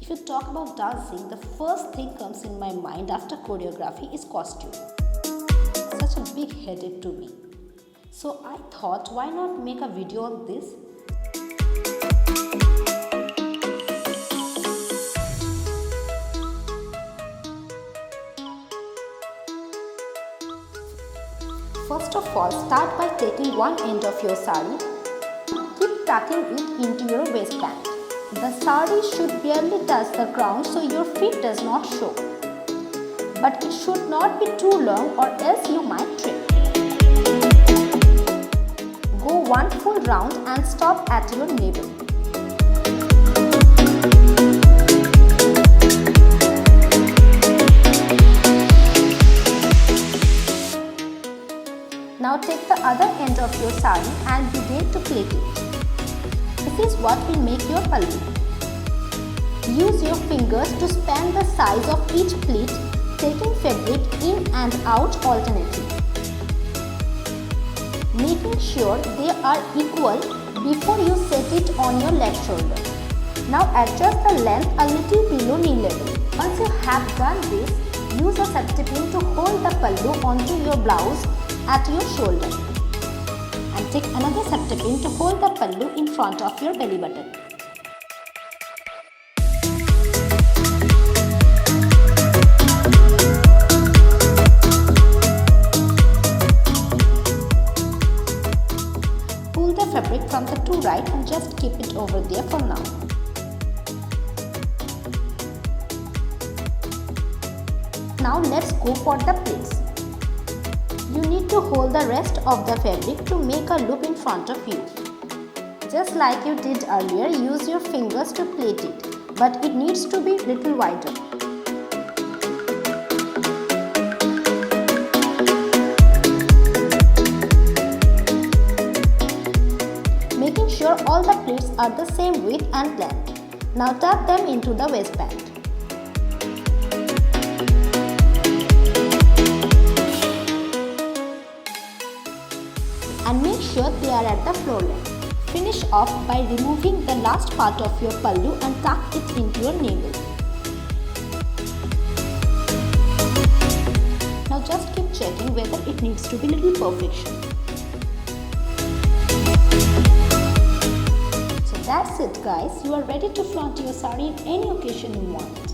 If you talk about dancing, the first thing comes in my mind after choreography is costume. Such a big headache to me. So I thought, why not make a video on this? First of all, start by taking one end of your sari. Keep tucking it into your waistband. The sari should barely touch the ground so your feet does not show. But it should not be too long or else you might trip. Go one full round and stop at your navel. Now take the other end of your sari and begin to plait it. This is what will make your pallu. Use your fingers to span the size of each pleat, taking fabric in and out alternately. Making sure they are equal before you set it on your left shoulder. Now adjust the length a little below knee level. Once you have done this, use a safety pin to hold the pallu onto your blouse at your shoulder. And take another safety pin to hold the pallu in front of your belly button. Pull the fabric from the two right and just keep it over there for now. Now let's go for the pleats. You need to hold the rest of the fabric to make a loop in front of you. Just like you did earlier, use your fingers to plait it, but it needs to be little wider. Making sure all the pleats are the same width and length. Now tuck them into the waistband. And make sure they are at the floor length. Finish off by removing the last part of your pallu and tuck it into your navel. Now just keep checking whether it needs to be little perfection. So that's it guys, you are ready to flaunt your sari in any occasion you want.